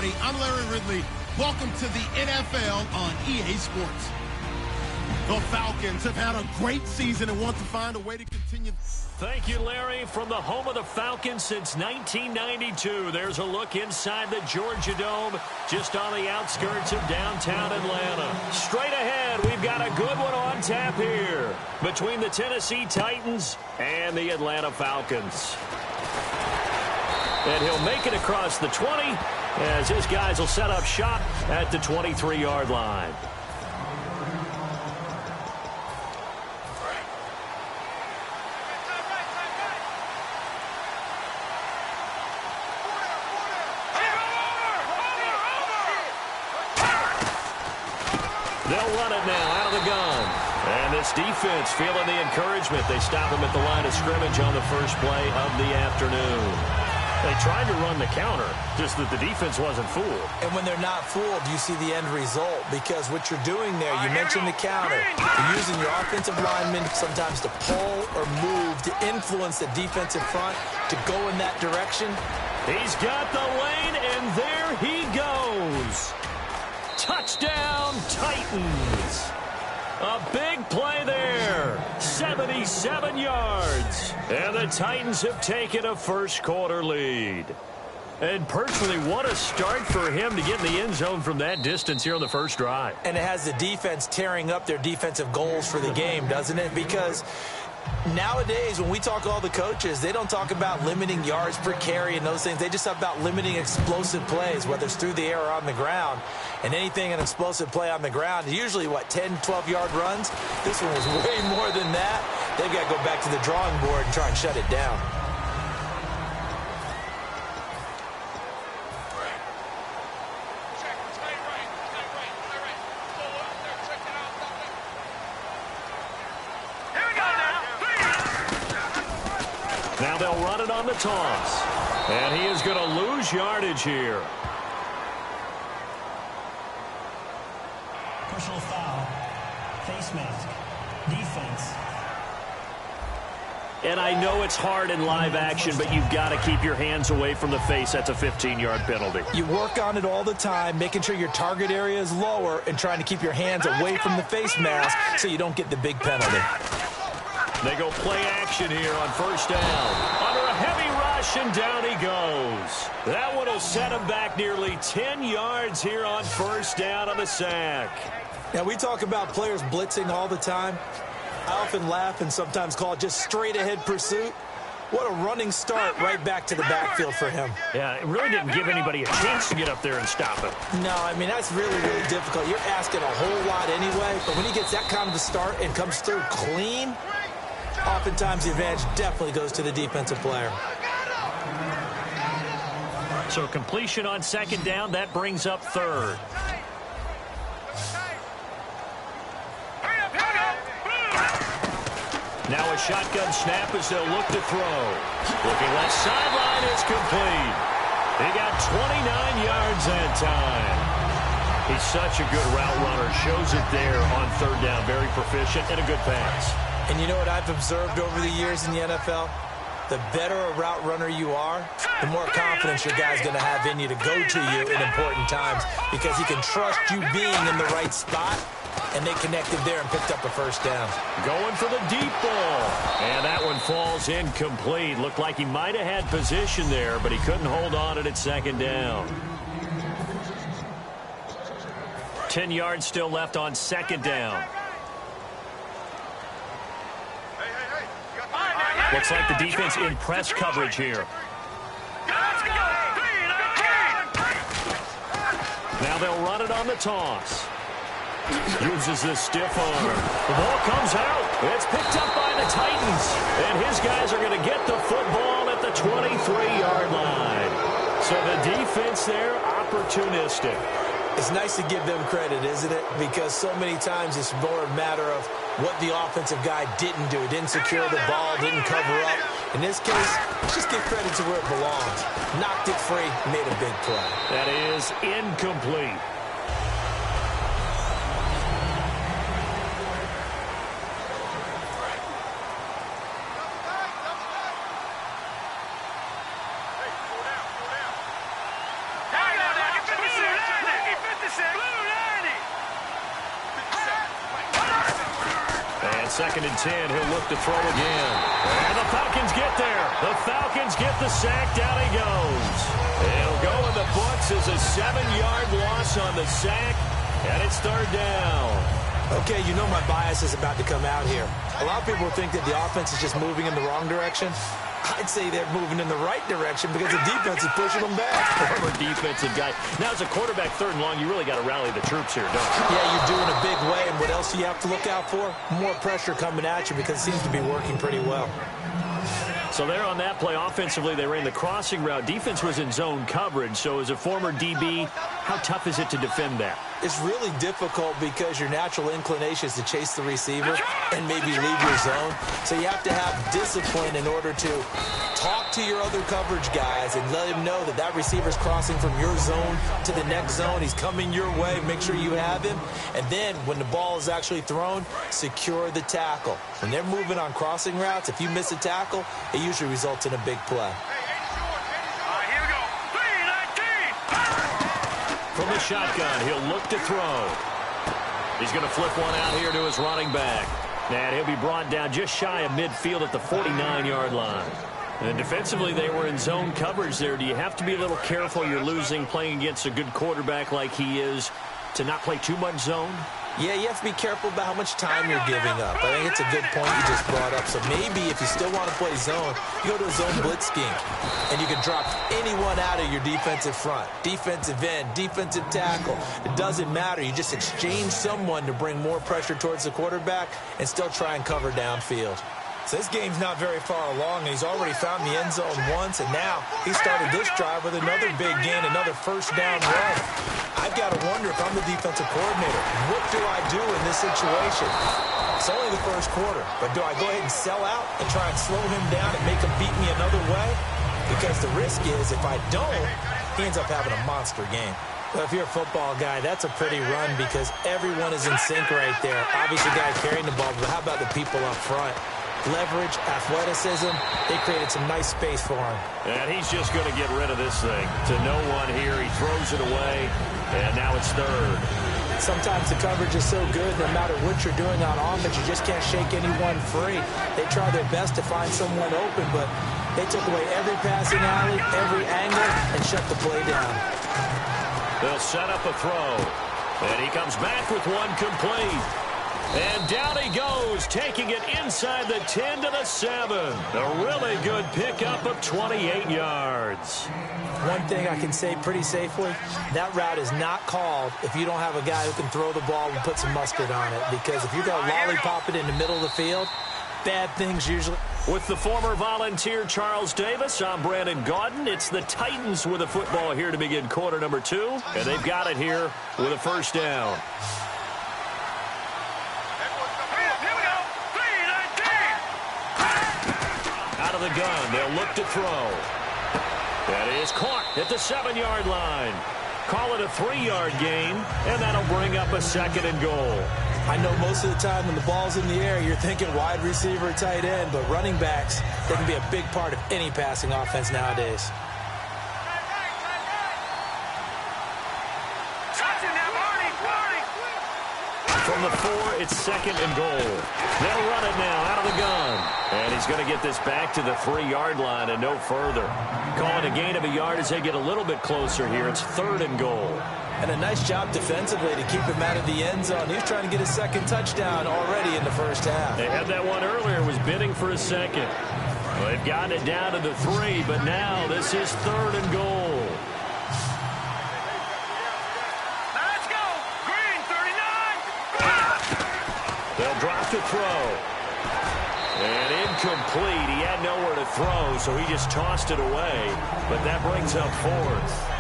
everybody. I'm Larry Ridley. Welcome to the NFL on EA Sports. The Falcons have had a great season and want to find a way to continue. Thank you, Larry. From the home of the Falcons since 1992, there's a look inside the Georgia Dome, just on the outskirts of downtown Atlanta. Straight ahead, we've got a good one on tap here between the Tennessee Titans and the Atlanta Falcons. And he'll make it across the 20 as his guys will set up shop at the 23-yard line. They'll run it now out of the gun. And this defense feeling the encouragement. They stop him at the line of scrimmage on the first play of the afternoon. They tried to run the counter, just that the defense wasn't fooled. And when they're not fooled, you see the end result. Because what you're doing there, you mentioned the counter. You're using your offensive linemen sometimes to pull or move to influence the defensive front to go in that direction. He's got the lane, and there he goes. Touchdown, Titans. A big play there, 77 yards. And the Titans have taken a first-quarter lead. And personally, what a start for him to get in the end zone from that distance here on the first drive. And it has the defense tearing up their defensive goals for the game, doesn't it? Because nowadays, when we talk to all the coaches, they don't talk about limiting yards per carry and those things. They just talk about limiting explosive plays, whether it's through the air or on the ground. And anything an explosive play on the ground, usually, 10, 12-yard runs? This one was way more than that. They've got to go back to the drawing board and try and shut it down. Now they'll run it on the toss. And he is going to lose yardage here. Personal foul. Face mask. Defense. And I know it's hard in live action, but you've got to keep your hands away from the face. That's a 15-yard penalty. You work on it all the time, making sure your target area is lower and trying to keep your hands away from the face mask so you don't get the big penalty. They go play action here on first down. Under a heavy rush, and down he goes. That one will set him back nearly 10 yards here on first down on the sack. Now, we talk about players blitzing all the time. I often laugh and sometimes call it just straight-ahead pursuit. What a running start right back to the backfield for him. Yeah, it really didn't give anybody a chance to get up there and stop it. No, I mean, that's really, really difficult. You're asking a whole lot anyway, but when he gets that kind of a start and comes through clean, oftentimes the advantage definitely goes to the defensive player. So completion on second down, that brings up third. Now a shotgun snap as they'll look to throw. Looking left sideline, is complete. He got 29 yards that time. He's such a good route runner. Shows it there on third down. Very proficient and a good pass. And you know what I've observed over the years in the NFL? The better a route runner you are, the more confidence your guy's going to have in you to go to you in important times because he can trust you being in the right spot, and they connected there and picked up a first down. Going for the deep ball. And that one falls incomplete. Looked like he might have had position there, but he couldn't hold on it at second down. 10 yards still left on second down. Looks like the defense in press coverage here. Now they'll run it on the toss. Uses this stiff arm. The ball comes out. It's picked up by the Titans. And his guys are going to get the football at the 23-yard line. So the defense there, opportunistic. It's nice to give them credit, isn't it? Because so many times it's more a matter of what the offensive guy didn't do. Didn't secure the ball, didn't cover up. In this case, just give credit to where it belongs. Knocked it free, made a big play. That is incomplete. 2nd and 10, he'll look to throw again. And the Falcons get there. The Falcons get the sack. Down he goes. It'll go in the books as a 7-yard loss on the sack, and it's 3rd down. Okay, you know my bias is about to come out here. A lot of people think that the offense is just moving in the wrong direction. I'd say they're moving in the right direction because the defense is pushing them back. Former defensive guy. Now, as a quarterback, 3rd and long, you really got to rally the troops here, don't you? Yeah, you're doing a big way, and what else do you have to look out for? More pressure coming at you because it seems to be working pretty well. So there on that play, offensively, they ran the crossing route. Defense was in zone coverage. So as a former DB, how tough is it to defend that? It's really difficult because your natural inclination is to chase the receiver and maybe leave your zone. So you have to have discipline in order to talk to your other coverage guys and let him know that that receiver's crossing from your zone to the next zone. He's coming your way. Make sure you have him. And then when the ball is actually thrown, secure the tackle. When they're moving on crossing routes, if you miss a tackle, it usually results in a big play. From the shotgun, he'll look to throw. He's going to flip one out here to his running back. And he'll be brought down just shy of midfield at the 49-yard line. And defensively, they were in zone coverage there. Do you have to be a little careful? You're losing playing against a good quarterback like he is to not play too much zone? Yeah, you have to be careful about how much time you're giving up. I think it's a good point you just brought up. So maybe if you still want to play zone, you go to a zone blitz scheme. And you can drop anyone out of your defensive front. Defensive end, defensive tackle. It doesn't matter. You just exchange someone to bring more pressure towards the quarterback and still try and cover downfield. So this game's not very far along, and he's already found the end zone once, and now he started this drive with another big gain, another 1st down run. I've got to wonder if I'm the defensive coordinator, what do I do in this situation? It's only the 1st quarter, but do I go ahead and sell out and try and slow him down and make him beat me another way? Because the risk is if I don't, he ends up having a monster game. Well, if you're a football guy, that's a pretty run because everyone is in sync right there. Obviously, the guy carrying the ball, but how about the people up front? Leverage, athleticism, they created some nice space for him. And he's just going to get rid of this thing. To no one here, he throws it away, and now it's 3rd. Sometimes the coverage is so good, no matter what you're doing on offense, you just can't shake anyone free. They try their best to find someone open, but they took away every passing alley, every angle, and shut the play down. They'll set up a throw, and he comes back with one complete. And down he goes, taking it inside the 10 to the 7. A really good pickup of 28 yards. One thing I can say pretty safely, that route is not called if you don't have a guy who can throw the ball and put some mustard on it. Because if you got to lollipop it in the middle of the field, bad things usually. With the former Volunteer Charles Davis, I'm Brandon Gaudin. It's the Titans with a football here to begin quarter number 2. And they've got it here with a 1st down. Out of the gun, they'll look to throw. That is caught at the 7-yard line. Call it a 3-yard gain, and that'll bring up a 2nd and goal. I know most of the time when the ball's in the air, you're thinking wide receiver, tight end, but running backs, they can be a big part of any passing offense nowadays. From the 4, it's 2nd and goal. They'll run it now out of the gun. And he's going to get this back to the 3-yard line and no further. Calling a gain of a yard as they get a little bit closer here. It's 3rd and goal. And a nice job defensively to keep him out of the end zone. He was trying to get his 2nd touchdown already in the 1st half. They had that one earlier, was bidding for a 2nd. Well, they've gotten it down to the 3, but now this is 3rd and goal. Let's go! Green, 39! They'll drop to throw. And incomplete. He had nowhere to throw, so he just tossed it away. But that brings up 4th.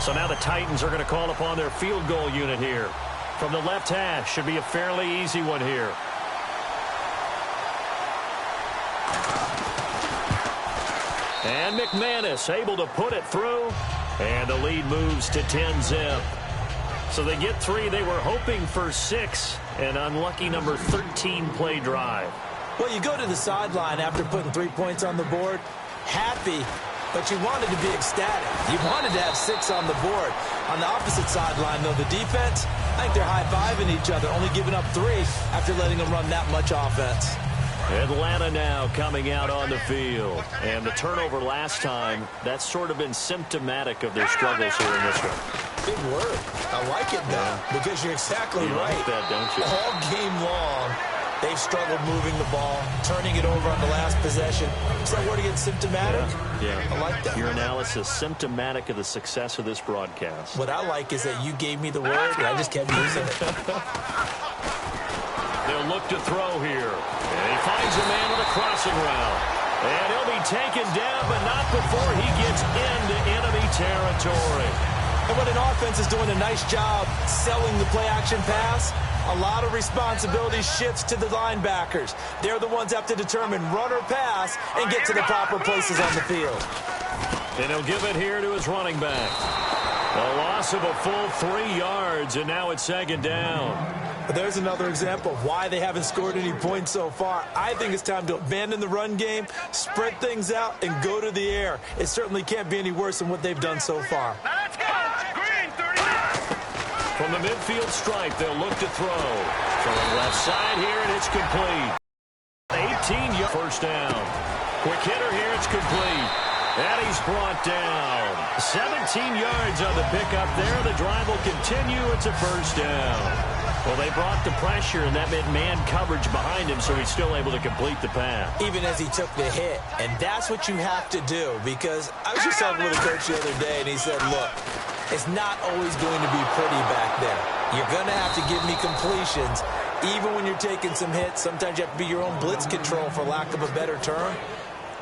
So now the Titans are going to call upon their field goal unit here. From the left hash, should be a fairly easy one here. And McManus able to put it through. And the lead moves to 10-zip. So they get 3. They were hoping for 6. An unlucky number 13 play drive. Well, you go to the sideline after putting 3 points on the board, happy But you wanted to be ecstatic. You wanted to have 6 on the board. On the opposite sideline, though, the defense, I think they're high-fiving each other, only giving up 3 after letting them run that much offense. Atlanta now coming out on the field. And the turnover last time, that's sort of been symptomatic of their struggles here in this one. Big word. I like it, though, because you're exactly right. Like that, don't you? All game long, they've struggled moving the ball, turning it over on the last possession. Is that word again, symptomatic? Yeah. I like that. Your analysis, symptomatic of the success of this broadcast. What I like is that you gave me the word, and I just kept using it. They'll look to throw here. And he finds a man on the crossing route. And he'll be taken down, but not before he gets into enemy territory. And when an offense is doing a nice job selling the play-action pass, a lot of responsibility shifts to the linebackers. They're the ones that have to determine run or pass and get to the proper places on the field. And he'll give it here to his running back. A loss of a full 3 yards, and now it's second down. But there's another example of why they haven't scored any points so far. I think it's time to abandon the run game, spread things out, and go to the air. It certainly can't be any worse than what they've done so far. Let's go. Green, 30. From the midfield stripe, they'll look to throw. Throwing left side here, and it's complete. 18-yard first down. Quick hitter here, it's complete. And he's brought down. 17 yards on the pickup there. The drive will continue. It's a first down. Well, they brought the pressure, and that meant man coverage behind him, so he's still able to complete the pass. Even as he took the hit. And that's what you have to do, because I was just talking with a coach the other day, and he said, look, it's not always going to be pretty back there. You're going to have to give me completions. Even when you're taking some hits, sometimes you have to be your own blitz control, for lack of a better term.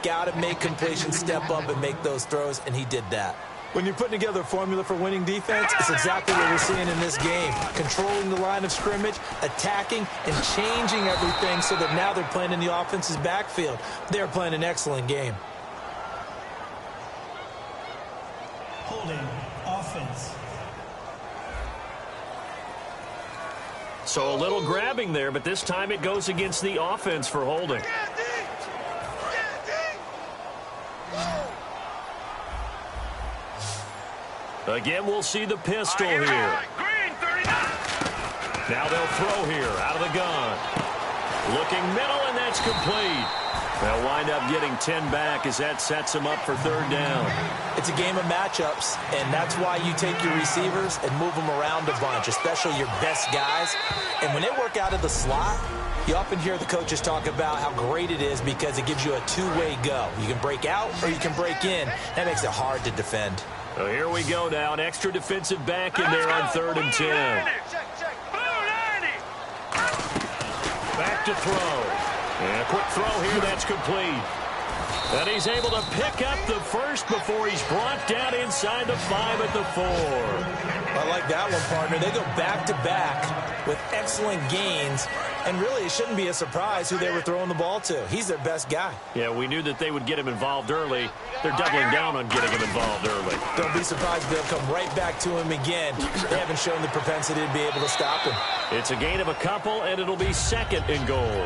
Got to make completions, step up and make those throws, and he did that. When you're putting together a formula for winning defense, it's exactly what we're seeing in this game. Controlling the line of scrimmage, attacking, and changing everything so that now they're playing in the offense's backfield. They're playing an excellent game. Holding offense. So a little grabbing there, but this time it goes against the offense for holding. Again, we'll see the pistol here. Green, 39. Now they'll throw here out of the gun. Looking middle, and that's complete. They'll wind up getting 10 back as that sets them up for third down. It's a game of matchups, and that's why you take your receivers and move them around a bunch, especially your best guys. And when they work out of the slot, you often hear the coaches talk about how great it is because it gives you a two-way go. You can break out or you can break in. That makes it hard to defend. So here we go now. An extra defensive back in there on 3rd and 10. Back to throw. And a quick throw here. That's complete. And he's able to pick up the first before he's brought down inside the 5 at the 4. I like that one, partner. They go back-to-back with excellent gains. And really, it shouldn't be a surprise who they were throwing the ball to. He's their best guy. Yeah, we knew that they would get him involved early. They're doubling down on getting him involved early. Don't be surprised if they'll come right back to him again. They haven't shown the propensity to be able to stop him. It's a gain of a couple, and it'll be 2nd and goal.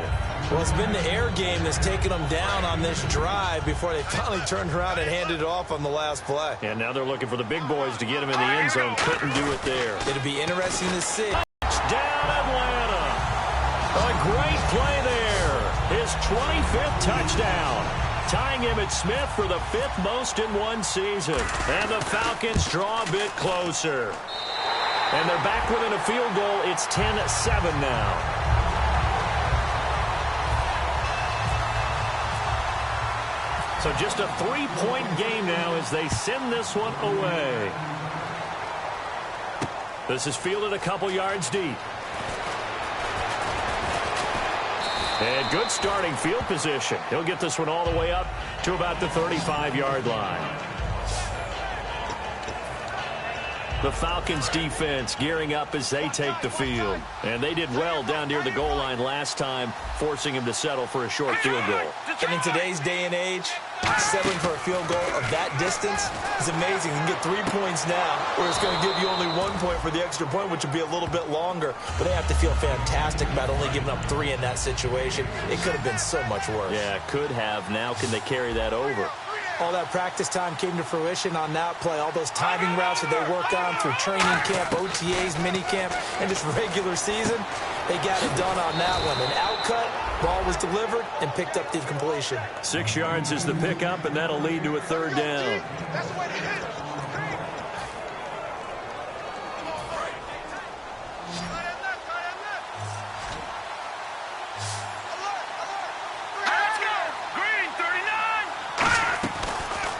Well, it's been the air game that's taken them down on this drive before they finally turned around and handed it off on the last play. And now they're looking for the big boys to get him in the end zone. Couldn't do it there. It'll be interesting to see. Down Atlanta. A great play there. His 25th touchdown. Tying him at Smith for the 5th most in one season. And the Falcons draw a bit closer. And they're back within a field goal. It's 10-7 now. So just a 3-point game now as they send this one away. This is fielded a couple yards deep. And good starting field position. He'll get this one all the way up to about the 35-yard line. The Falcons defense gearing up as they take the field. And they did well down near the goal line last time, forcing him to settle for a short field goal. And in today's day and age, settling for a field goal of that distance is amazing. You can get 3 points now, where it's going to give you only 1 point for the extra point, which would be a little bit longer. But they have to feel fantastic about only giving up 3 in that situation. It could have been so much worse. Yeah, could have. Now can they carry that over? all that practice time came to fruition on that play. All those timing routes that they work on through training camp, OTAs, mini camp, and just regular season, they got it done on that one. An out-cut, ball was delivered, and picked up the completion. 6 yards is the pickup, and that'll lead to a third down. That's the way to hit it.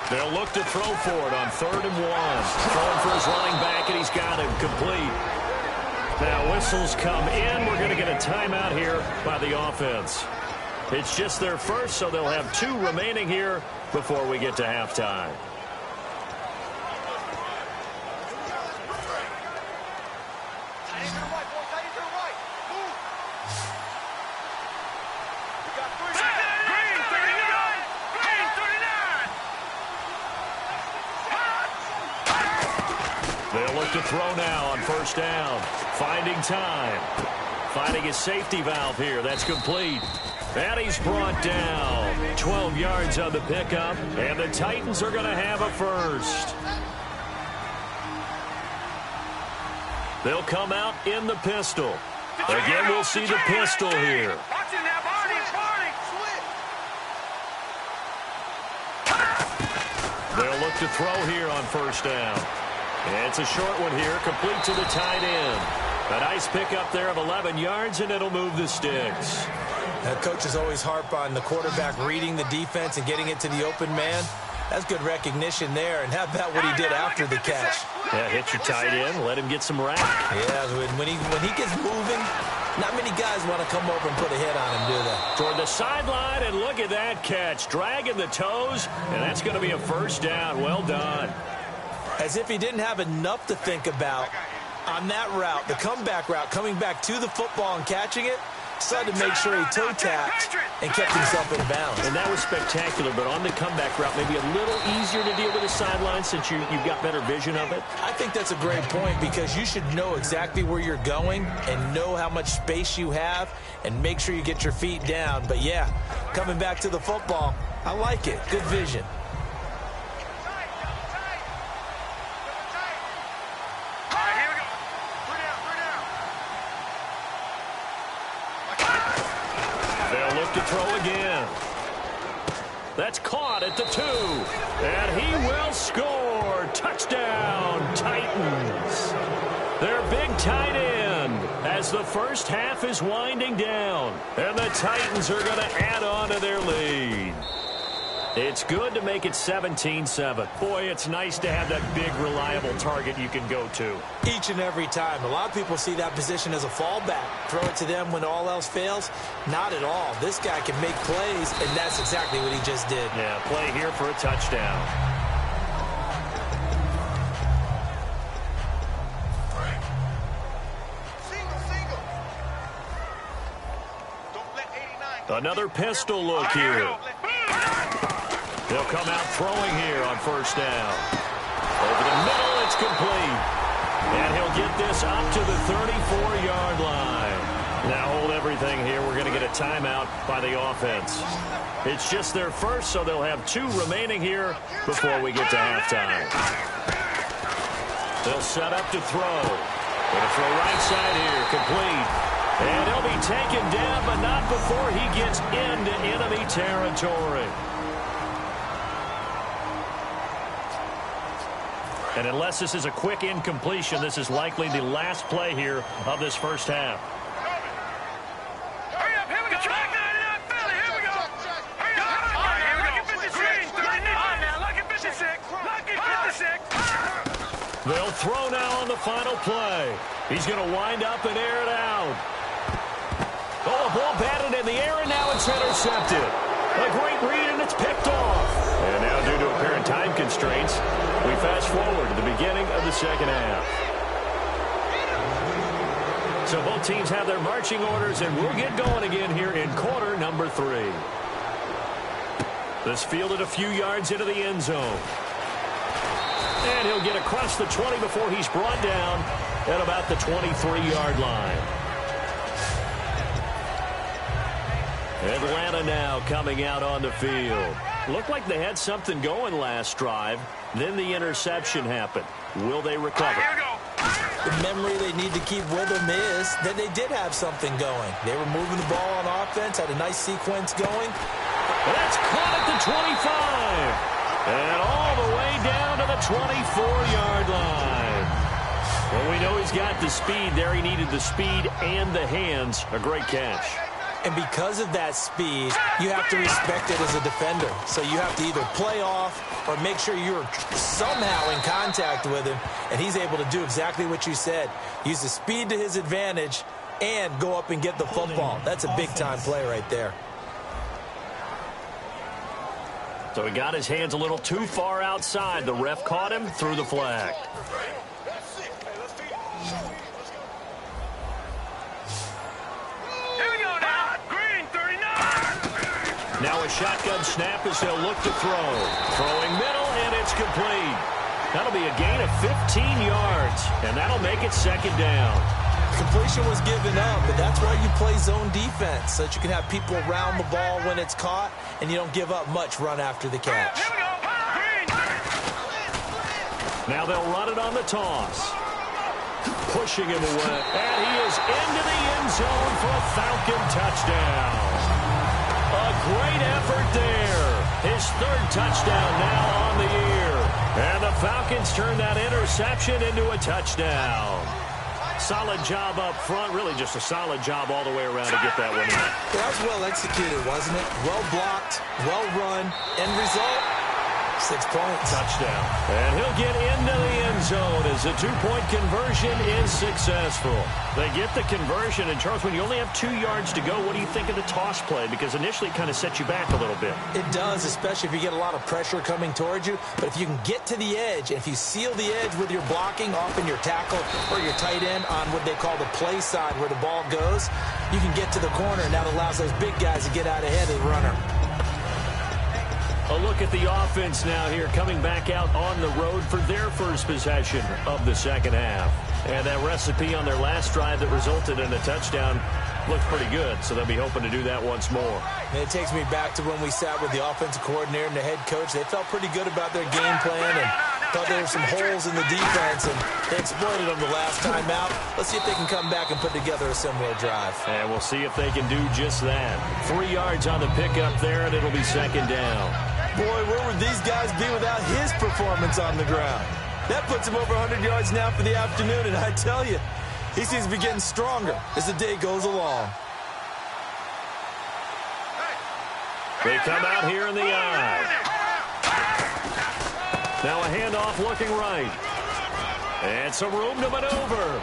They'll look to throw for it on 3rd and 1. Throwing for his running back, and he's got him complete. Now whistles come in. We're going to get a timeout here by the offense. It's just their first, so they'll have 2 remaining here before we get to halftime. To throw now on 1st down. Finding time. Finding his safety valve here. That's complete. And he's brought down. 12 yards on the pickup. And the Titans are going to have a first. They'll come out in the pistol. Again, we'll see the pistol here. They'll look to throw here on 1st down. And it's a short one here, complete to the tight end. A nice pickup there of 11 yards, and it'll move the sticks. Coaches always harp on the quarterback reading the defense and getting it to the open man. That's good recognition there. And how about what he did after the catch? Yeah, hit your tight end, let him get some rap. Yeah, when he gets moving, not many guys want to come over and put a hit on him, do they? Toward the sideline, and look at that catch. Dragging the toes, and that's going to be a 1st down. Well done. As if he didn't have enough to think about on that route, the comeback route, coming back to the football and catching it, decided to make sure he toe-tapped and kept himself in bounds. And that was spectacular, but on the comeback route, maybe a little easier to deal with the sideline since you've got better vision of it? I think that's a great point because you should know exactly where you're going and know how much space you have and make sure you get your feet down. But, yeah, coming back to the football, I like it. Good vision. To throw again. That's caught at the 2. And he will score. Touchdown, Titans. Their big tight end as the first half is winding down. And the Titans are going to add on to their lead. It's good to make it 17-7. Boy, it's nice to have that big, reliable target you can go to. Each and every time. A lot of people see that position as a fallback. Throw it to them when all else fails. Not at all. This guy can make plays, and that's exactly what he just did. Yeah, play here for a touchdown. Another pistol look here. He'll come out throwing here on 1st down. Over the middle, it's complete. And he'll get this up to the 34-yard line. Now hold everything here. We're going to get a timeout by the offense. It's just their first, so they'll have 2 remaining here before we get to halftime. They'll set up to throw. Going to throw right side here, complete. And he'll be taken down, but not before he gets into enemy territory. And unless this is a quick incompletion, this is likely the last play here of this first half. Hurry up, here we go. Here we go. Hurry up. Here we go. Lucky 56. Lucky 56. Lucky 56. They'll throw now on the final play. He's going to wind up and air it out. Oh, the ball batted in the air, and now it's intercepted. A great read, and it's picked off. And now, due to apparent time constraints, we fast forward to the beginning of the second half. So both teams have their marching orders, and we'll get going again here in quarter number 3. This fielded a few yards into the end zone. And he'll get across the 20 before he's brought down at about the 23-yard line. Atlanta now coming out on the field. Looked like they had something going last drive. Then the interception happened. Will they recover? Here we go. The memory they need to keep with them is that they did have something going. They were moving the ball on offense, had a nice sequence going. That's caught at the 25. And all the way down to the 24-yard line. Well, we know he's got the speed there. He needed the speed and the hands. A great catch. And because of that speed, you have to respect it as a defender. So you have to either play off or make sure you're somehow in contact with him. And he's able to do exactly what you said. Use the speed to his advantage and go up and get the football. That's a big-time play right there. So he got his hands a little too far outside. The ref caught him, threw the flag. Now a shotgun snap as he'll look to throw. Throwing middle, and it's complete. That'll be a gain of 15 yards, and that'll make it second down. Completion was given up, but that's why you play zone defense, so that you can have people around the ball when it's caught, and you don't give up much run after the catch. Now they'll run it on the toss. Pushing him away, and he is into the end zone for a Falcon touchdown. A great effort there. His third touchdown now on the year. And the Falcons turn that interception into a touchdown. Solid job up front. Really just a solid job all the way around to get that one in. That was well executed, wasn't it? Well blocked, well run. End result, 6 points. Touchdown. And he'll get into the end zone as the two-point conversion is successful. They get the conversion, and Charles, when you only have 2 yards to go, what do you think of the toss play? Because initially it kind of sets you back a little bit. It does, especially if you get a lot of pressure coming towards you. But if you can get to the edge, if you seal the edge with your blocking, often your tackle or your tight end on what they call the play side where the ball goes, you can get to the corner, and that allows those big guys to get out ahead of the runner. A look at the offense now here, coming back out on the road for their first possession of the second half. And that recipe on their last drive that resulted in a touchdown looks pretty good, so they'll be hoping to do that once more. And it takes me back to when we sat with the offensive coordinator and the head coach. They felt pretty good about their game plan and thought there were some holes in the defense, and they exploited them the last time out. Let's see if they can come back and put together a similar drive. And we'll see if they can do just that. 3 yards on the pickup there, and it'll be second down. Boy, where would these guys be without his performance on the ground? That puts him over 100 yards now for the afternoon, and I tell you, he seems to be getting stronger as the day goes along. They come out here in the eye. Now a handoff looking right. And some room to maneuver.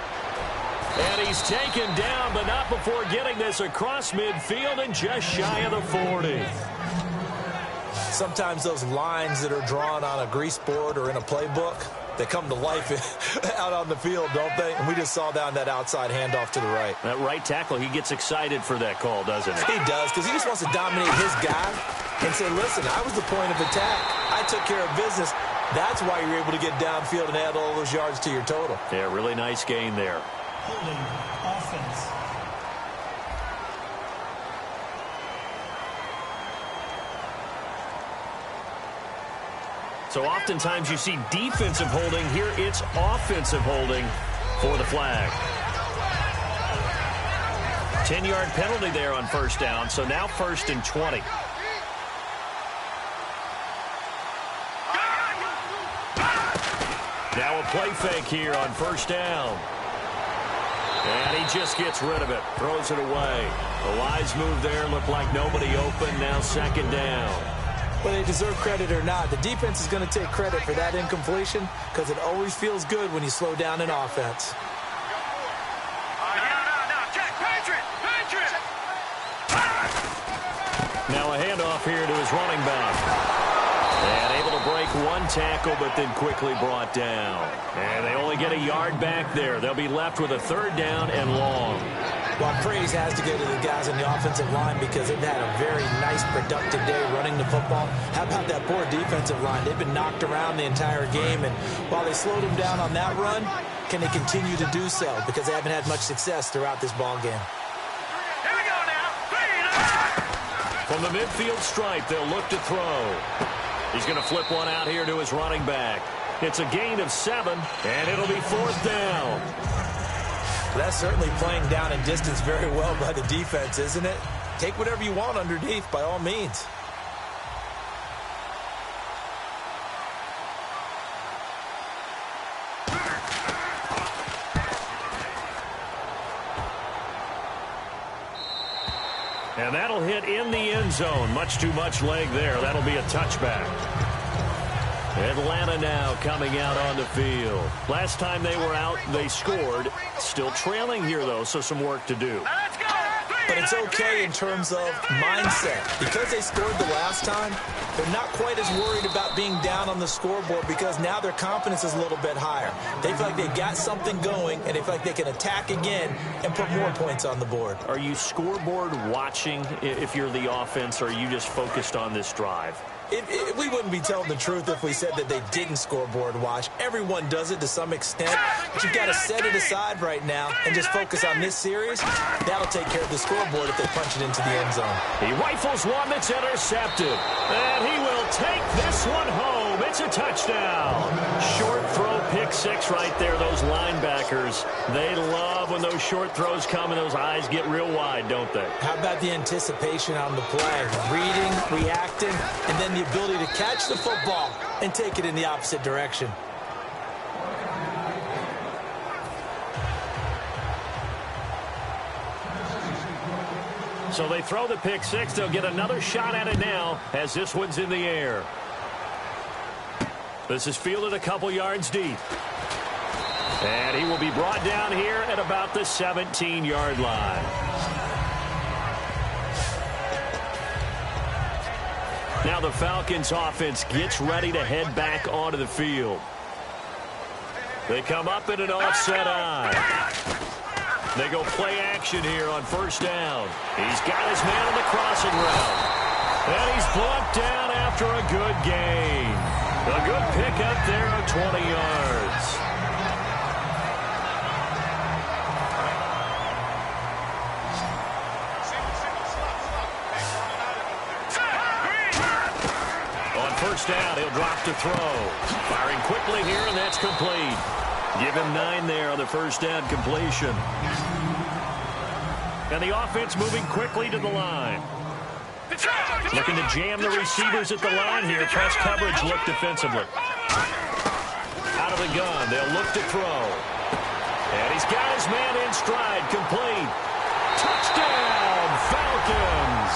And he's taken down, but not before getting this across midfield and just shy of the 40. Sometimes those lines that are drawn on a grease board or in a playbook, they come to life out on the field, don't they? And we just saw down that outside handoff to the right. That right tackle, he gets excited for that call, doesn't he? He does, because he just wants to dominate his guy and say, listen, I was the point of attack. I took care of business. That's why you're able to get downfield and add all those yards to your total. Yeah, really nice gain there. Holding offense. So oftentimes you see defensive holding. Here it's offensive holding for the flag. 10-yard penalty there on first down, so now 1st and 20. Now a play fake here on first down. And he just gets rid of it, throws it away. A wise move there, looked like nobody open, now second down. Whether they deserve credit or not, the defense is going to take credit for that incompletion because it always feels good when you slow down an offense. Now a handoff here to his running back. And able to break one tackle, but then quickly brought down. And they only get a yard back there. They'll be left with a 3rd down and long. Well, praise has to go to the guys on the offensive line because they've had a very nice, productive day running the football. How about that poor defensive line? They've been knocked around the entire game, and while they slowed them down on that run, can they continue to do so? Because they haven't had much success throughout this ball game. Here we go now. From the midfield stripe, they'll look to throw. He's going to flip one out here to his running back. It's a gain of 7, and it'll be 4th down. That's certainly playing down in distance very well by the defense, isn't it? Take whatever you want underneath, by all means. And that'll hit in the end zone. Much too much leg there. That'll be a touchback. Atlanta now coming out on the field. Last time they were out, they scored. Still trailing here, though, so some work to do. Let's go. But it's okay in terms of mindset. Because they scored the last time, they're not quite as worried about being down on the scoreboard because now their confidence is a little bit higher. They feel like they've got something going, and they feel like they can attack again and put more points on the board. Are you scoreboard watching if you're the offense, or are you just focused on this drive? We wouldn't be telling the truth if we said that they didn't scoreboard watch. Everyone does it to some extent, but you've got to set it aside right now and just focus on this series. That'll take care of the scoreboard if they punch it into the end zone. He rifles one that's intercepted, and he will take this one home. It's a touchdown. Short throw, pick 6 right there. Those linebackers, they love when those short throws come and those eyes get real wide, don't they? How about the anticipation on the play? Reading, reacting, and then the ability to catch the football and take it in the opposite direction. So they throw the pick 6. They'll get another shot at it now as this one's in the air. This is fielded a couple yards deep. And he will be brought down here at about the 17-yard line. Now the Falcons offense gets ready to head back onto the field. They come up in an offset eye. They go play action here on 1st down. He's got his man on the crossing route. And he's brought down after a good gain. A good pickup there of 20 yards. On 1st down, he'll drop to throw. Firing quickly here, and that's complete. Give him 9 there on the 1st down completion. And the offense moving quickly to the line. Looking to jam the receivers at the line here. Press coverage look defensively. Out of the gun, they'll look to throw. And he's got his man in stride, complete. Touchdown, Falcons.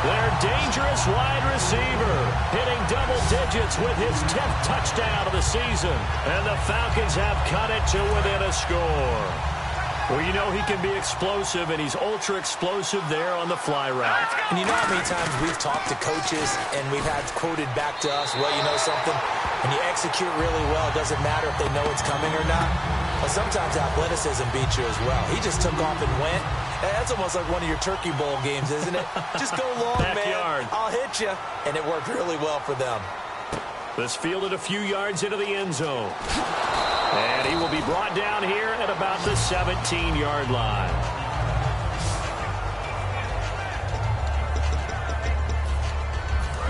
Their dangerous wide receiver hitting double digits with his 10th touchdown of the season. And the Falcons have cut it to within a score. Well, you know he can be explosive, and he's ultra-explosive there on the fly route. And you know how many times we've talked to coaches and we've had quoted back to us, well, you know something? When you execute really well, it doesn't matter if they know it's coming or not. Well, sometimes athleticism beats you as well. He just took off and went. That's almost like one of your Turkey Bowl games, isn't it? Just go long, Backyard. man. I'll hit you. And it worked really well for them. This fielded a few yards into the end zone. And he will be brought down here at about the 17-yard line.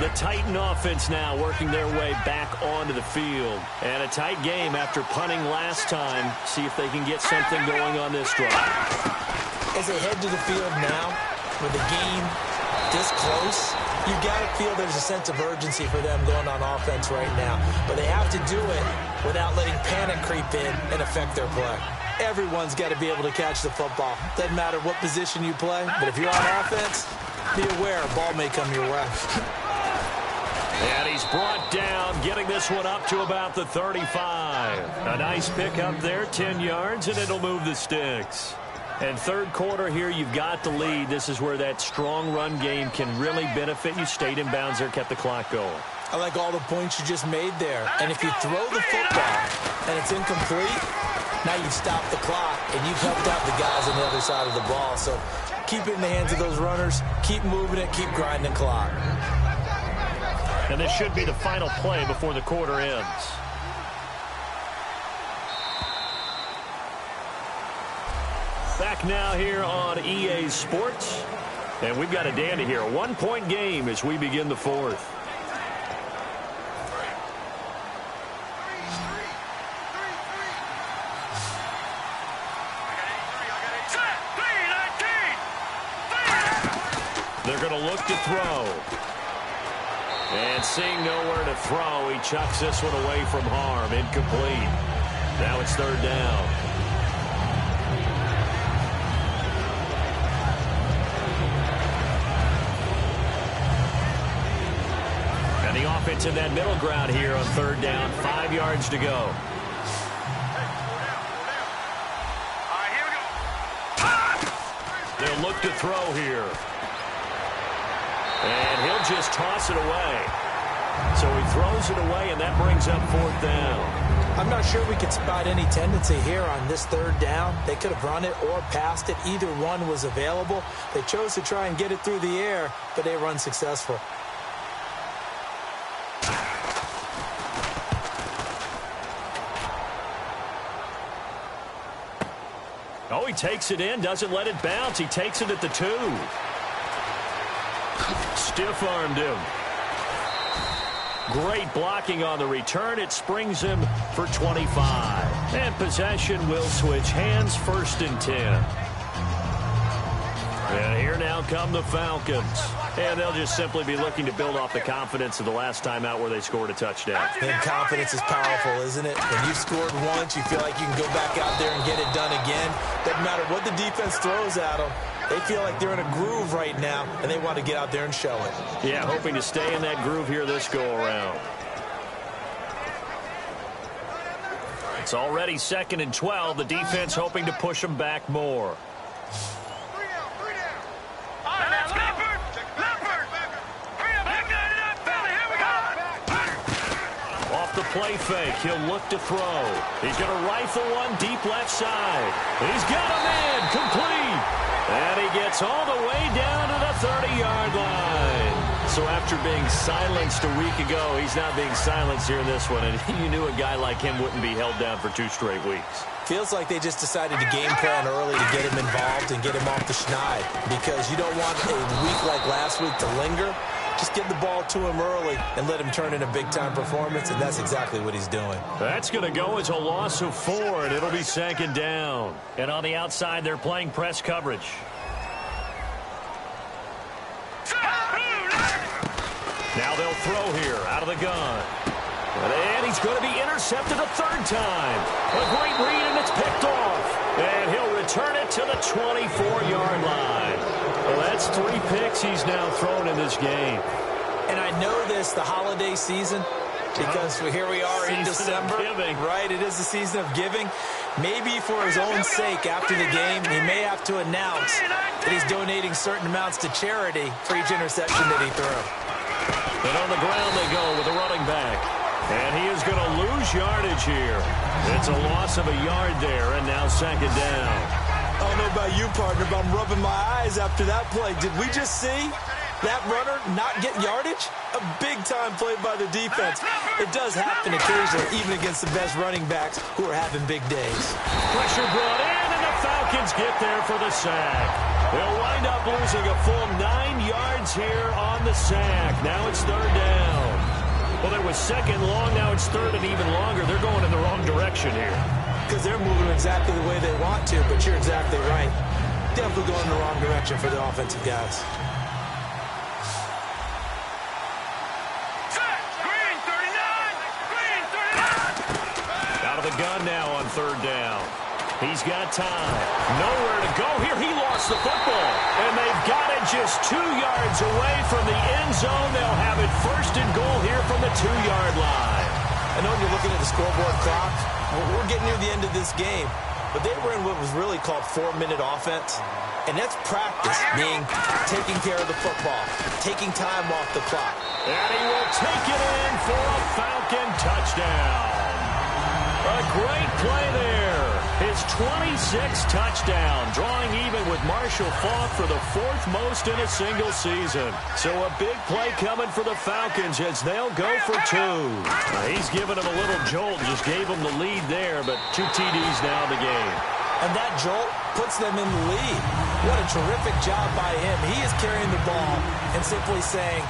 The Titan offense now working their way back onto the field. And a tight game after punting last time. See if they can get something going on this drive. As they head to the field now, with the game this close, you got to feel there's a sense of urgency for them going on offense right now. But they have to do it without letting panic creep in and affect their play. Everyone's got to be able to catch the football. Doesn't matter what position you play, but if you're on offense, be aware a ball may come your way. And he's brought down, getting this one up to about the 35. A nice pickup there, 10 yards, and it'll move the sticks. And 3rd quarter here, you've got the lead. This is where that strong run game can really benefit you. Stayed in bounds there, kept the clock going. I like all the points you just made there. And if you throw the football and it's incomplete, now you've stopped the clock and you've helped out the guys on the other side of the ball. So keep it in the hands of those runners. Keep moving it. Keep grinding clock. And this should be the final play before the quarter ends. Back now here on EA Sports. And we've got a dandy here. A 1-point game as we begin the fourth. They're going to look to throw. And seeing nowhere to throw, he chucks this one away from harm. Incomplete. Now it's third down. And the offense in that middle ground here on third down. 5 yards to go. They'll look to throw here. And he'll just toss it away. So he throws it away, and that brings up fourth down. I'm not sure we could spot any tendency here on this third down. They could have run it or passed it. Either one was available. They chose to try and get it through the air, but they were unsuccessful. Oh, he takes it in, doesn't let it bounce. He takes it at the 2. Stiff-armed him. Great blocking on the return. It springs him for 25. And possession will switch hands, 1st and 10. And here now come the Falcons. And they'll just simply be looking to build off the confidence of the last time out where they scored a touchdown. And confidence is powerful, isn't it? When you've scored once, you feel like you can go back out there and get it done again. Doesn't matter what the defense throws at them. They feel like they're in a groove right now, and they want to get out there and show it. Yeah, hoping to stay in that groove here this go-around. It's already 2nd and 12. The defense hoping to push them back more. Off the play fake, he'll look to throw. He's going to rifle one deep left side. He's got a man, complete. And he gets all the way down to the 30-yard line. So after being silenced a week ago, he's not being silenced here in this one. And you knew a guy like him wouldn't be held down for 2 straight weeks. Feels like they just decided to game plan early to get him involved and get him off the schneid. Because you don't want a week like last week to linger. Just get the ball to him early and let him turn in a big-time performance, and that's exactly what he's doing. That's going to go as a loss of 4, and it'll be 2nd down. And on the outside, they're playing press coverage. Now they'll throw here out of the gun. And he's going to be intercepted a 3rd time. A great read, and it's picked off. And he'll return it to the 24-yard line. Well, that's 3 picks he's now thrown in this game. And I know this, the holiday season, because here we are in December. Right, it is the season of giving. Maybe for his own sake after the game, he may have to announce that he's donating certain amounts to charity for each interception that he threw. And on the ground they go with a running back. And he is going to lose yardage here. It's a loss of a yard there, and now 2nd down. I don't know about you, partner, but I'm rubbing my eyes after that play. Did we just see that runner not get yardage? A big-time play by the defense. It does happen occasionally, even against the best running backs who are having big days. Pressure brought in, and the Falcons get there for the sack. They'll wind up losing a full 9 yards here on the sack. Now it's 3rd down. Well, it was 2nd long. Now it's 3rd and even longer. They're going in the wrong direction here. Because they're moving exactly the way they want to, but you're exactly right. Definitely going in the wrong direction for the offensive guys. Green 39! Out of the gun now on 3rd down. He's got time. Nowhere to go here. He lost the football. And they've got it just 2 yards away from the end zone. They'll have it 1st and goal here from the 2-yard line. I know you're looking at the scoreboard clock. We're getting near the end of this game. But they were in what was really called 4-minute offense. And that's practice, meaning taking care of the football, taking time off the clock. And he will take it in for a Falcon touchdown. A great play there. His 26th touchdown, drawing even with Marshall Faulk for the 4th most in a single season. So a big play coming for the Falcons as they'll go for 2. He's giving them a little jolt, just gave them the lead there, but 2 TDs now in the game. and that jolt puts them in the lead. What a terrific job by him. He is carrying the ball and simply saying,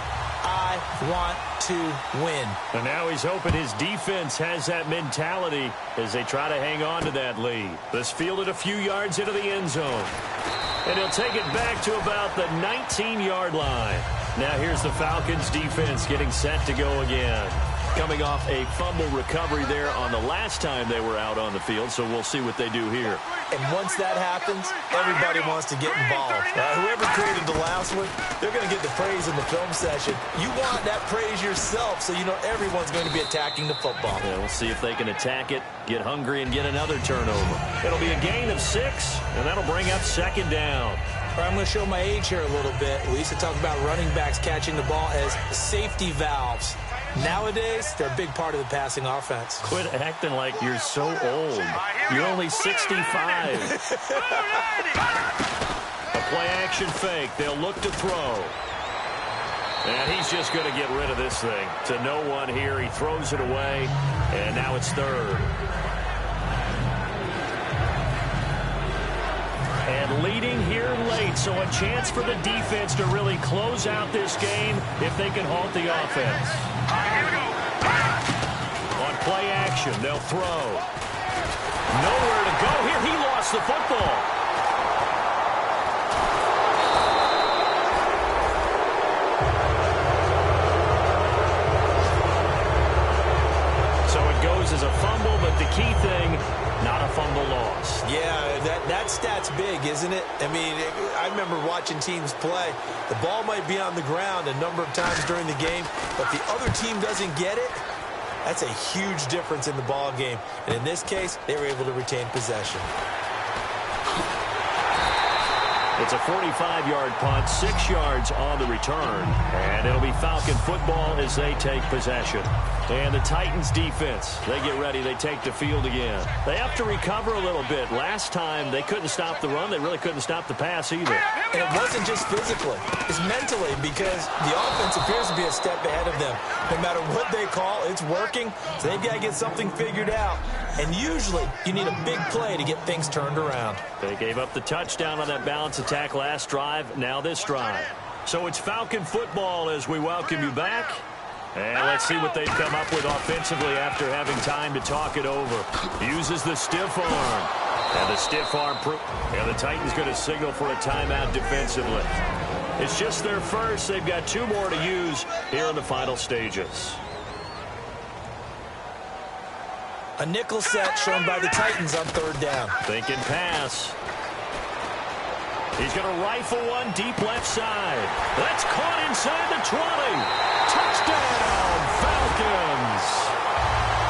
I want to win. And now he's hoping his defense has that mentality as they try to hang on to that lead. This fielded a few yards into the end zone. And he'll take it back to about the 19-yard line. Now here's the Falcons defense getting set to go again. Coming off a fumble recovery there on the last time they were out on the field, so we'll see what they do here. And once that happens, everybody wants to get involved. Whoever created the last one, they're going to get the praise in the film session. You want that praise yourself, so you know everyone's going to be attacking the football. Yeah, we'll see if they can attack it, get hungry, and get another turnover. It'll be a gain of 6, and that'll bring up second down. All right, I'm going to show my age here a little bit. We used to talk about running backs catching the ball as safety valves. Nowadays, they're a big part of the passing offense. Quit acting like you're so old. You're only 65. A play-action fake. They'll look to throw. And he's just going to get rid of this thing. To no one here. He throws it away, and now it's third. And leading here late, so a chance for the defense to really close out this game if they can halt the offense. On play action, they'll throw. Nowhere to go here. He lost the football. So it goes as a fumble, but the key thing, not a fumble loss. Yeah, that stat's big, isn't it? I mean, I remember watching teams play. The ball might be on the ground a number of times during the game, but the other team doesn't get it. That's a huge difference in the ball game. And in this case, they were able to retain possession. It's a 45-yard punt, 6 yards on the return. And it'll be Falcon football as they take possession. And the Titans defense, they get ready. They take the field again. They have to recover a little bit. Last time, they couldn't stop the run. They really couldn't stop the pass either. And it wasn't just physically. It's mentally, because the offense appears to be a step ahead of them. No matter what they call, it's working. So they've got to get something figured out. And usually, you need a big play to get things turned around. They gave up the touchdown on that balance attack last drive. Now this drive. So it's Falcon football as we welcome you back. And let's see what they've come up with offensively after having time to talk it over. Uses the stiff arm. And the stiff arm. And the Titans going to signal for a timeout defensively. It's just their first. They've got 2 more to use here in the final stages. A nickel set shown by the Titans on 3rd down. Thinking pass. He's going to rifle one deep left side. That's caught inside the 20. Touchdown, Falcons.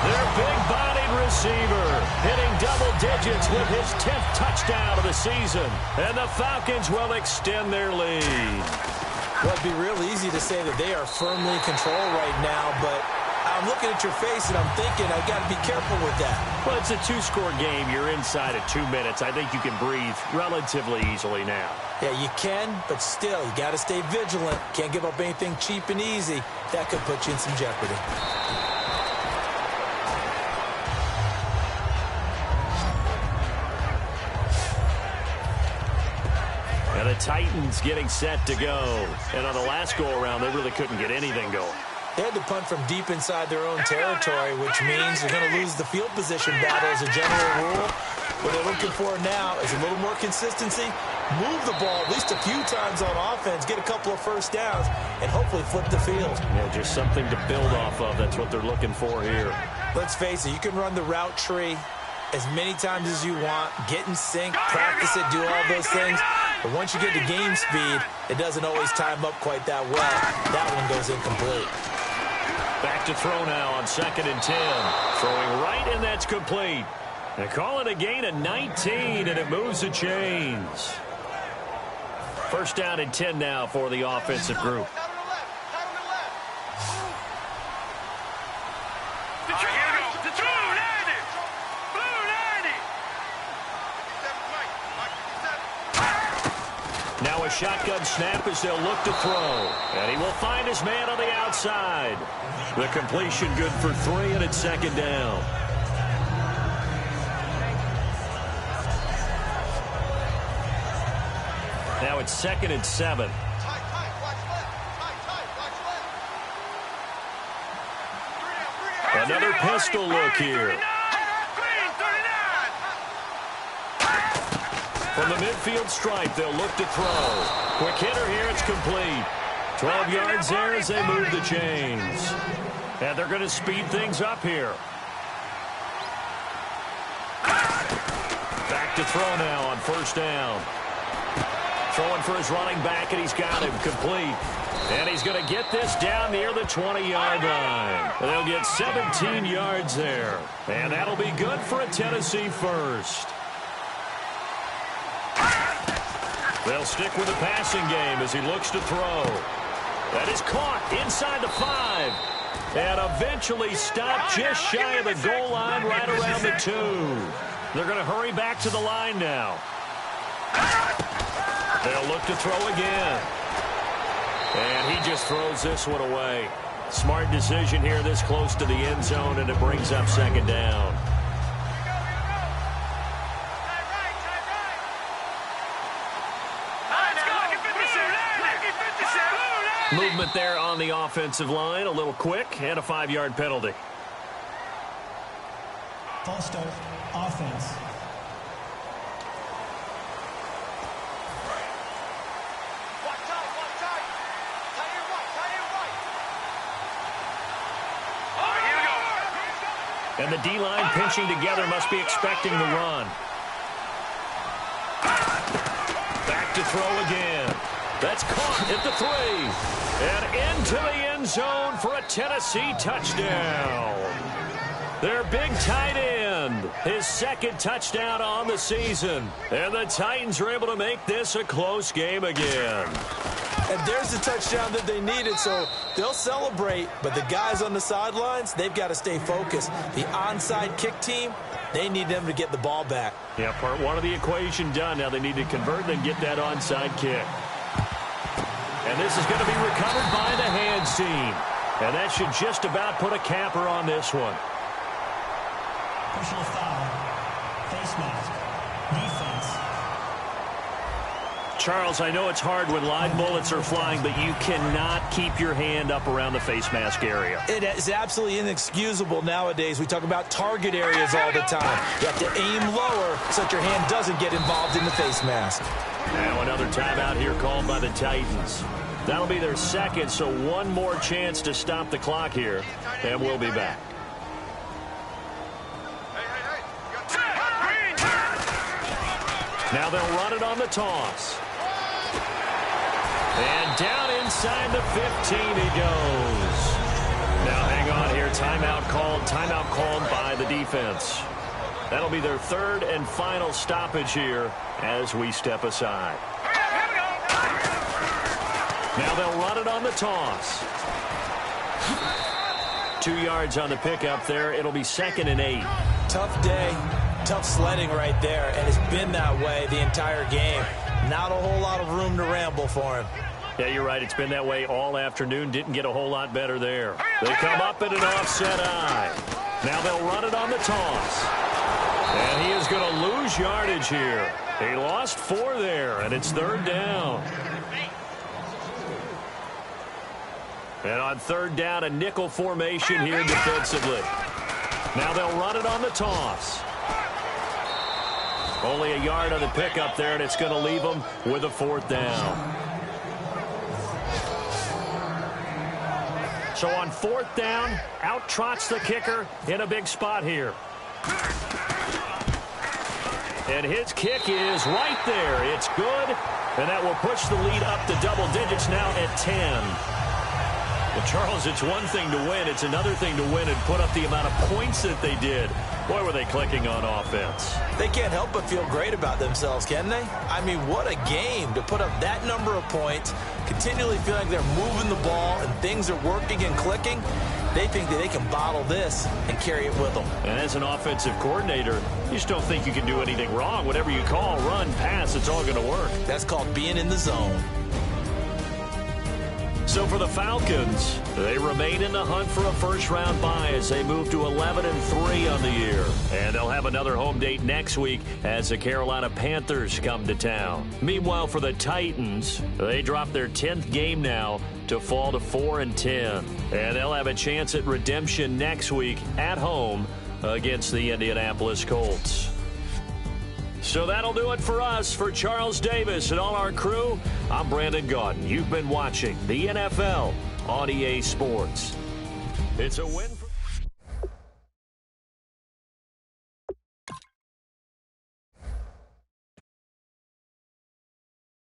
Their big-bodied receiver hitting double digits with his 10th touchdown of the season. And the Falcons will extend their lead. Well, it'd be real easy to say that they are firmly in control right now, but I'm looking at your face and I'm thinking I've got to be careful with that. Well, it's a 2-score game. You're inside at 2 minutes. I think you can breathe relatively easily now. Yeah, you can, but still, you got to stay vigilant. Can't give up anything cheap and easy. That could put you in some jeopardy. And the Titans getting set to go. And on the last go-around, they really couldn't get anything going. They had to punt from deep inside their own territory, which means they're going to lose the field position battle as a general rule. What they're looking for now is a little more consistency, move the ball at least a few times on offense, get a couple of first downs, and hopefully flip the field. Yeah, just something to build off of. That's what they're looking for here. Let's face it, you can run the route tree as many times as you want, get in sync, practice it, do all those things. But once you get to game speed, it doesn't always time up quite that well. That one goes incomplete. Back to throw now on 2nd and 10. Throwing right, and that's complete. They call it a gain of 19, and it moves the chains. 1st down and 10 now for the offensive group. Now a shotgun snap as they'll look to throw. And he will find his man on the outside. The completion good for 3, and it's 2nd down. Now it's 2nd and 7. Another pistol look here. From the midfield stripe, they'll look to throw. Quick hitter here, it's complete. 12 yards there as they move the chains. And they're going to speed things up here. Back to throw now on 1st down. Throwing for his running back, and he's got him complete. And he's going to get this down near the 20-yard line. They'll get 17 yards there. And that'll be good for a Tennessee first. They'll stick with the passing game as he looks to throw. That is caught inside the 5. And eventually stopped just shy of the goal line right around the 2. They're going to hurry back to the line now. They'll look to throw again. And he just throws this one away. Smart decision here this close to the end zone, and it brings up 2nd down. Movement there on the offensive line, a little quick, and a 5-yard penalty. False start, offense. And the D-line pinching together must be expecting the run. Back to throw again. That's caught at the 3. And into the end zone for a Tennessee touchdown. Their big tight end, his 2nd touchdown on the season. And the Titans are able to make this a close game again. And there's the touchdown that they needed, so they'll celebrate. But the guys on the sidelines, they've got to stay focused. The onside kick team, they need them to get the ball back. Yeah, part 1 of the equation done. Now they need to convert and get that onside kick. And this is going to be recovered by the hands team. And that should just about put a capper on this one. Personal foul. Face mask. Defense. Charles, I know it's hard when live bullets are flying, but you cannot keep your hand up around the face mask area. It is absolutely inexcusable nowadays. We talk about target areas all the time. You have to aim lower so that your hand doesn't get involved in the face mask. Now another timeout here called by the Titans. That'll be their 2nd, so one more chance to stop the clock here, and we'll be back. Now they'll run it on the toss. And down inside the 15 he goes. Now hang on here. Timeout called by the defense. That'll be their 3rd and final stoppage here as we step aside. Now they'll run it on the toss. 2 yards on the pickup there. It'll be 2nd and 8. Tough day. Tough sledding right there, and it's been that way the entire game. Not a whole lot of room to ramble for him. Yeah, you're right. It's been that way all afternoon. Didn't get a whole lot better there. They come up at an offset eye. Now they'll run it on the toss. And he is going to lose yardage here. He lost 4 there, and it's 3rd down. And on 3rd down, a nickel formation here defensively. Now they'll run it on the toss. Only a yard on the pickup there, and it's going to leave them with a 4th down. So on 4th down, out trots the kicker in a big spot here. And his kick is right there. It's good, and that will push the lead up to double digits now at 10. Well, Charles, it's one thing to win. It's another thing to win and put up the amount of points that they did. Boy, were they clicking on offense. They can't help but feel great about themselves, can they? I mean, what a game to put up that number of points, continually feeling like they're moving the ball and things are working and clicking. They think that they can bottle this and carry it with them. And as an offensive coordinator, you just don't think you can do anything wrong. Whatever you call, run, pass, it's all going to work. That's called being in the zone. So for the Falcons, they remain in the hunt for a first-round bye as they move to 11-3 on the year. And they'll have another home date next week as the Carolina Panthers come to town. Meanwhile, for the Titans, they drop their 10th game now to fall to 4-10. And they'll have a chance at redemption next week at home against the Indianapolis Colts. So that'll do it for us. For Charles Davis and all our crew, I'm Brandon Gaudin. You've been watching the NFL on EA Sports. It's a win.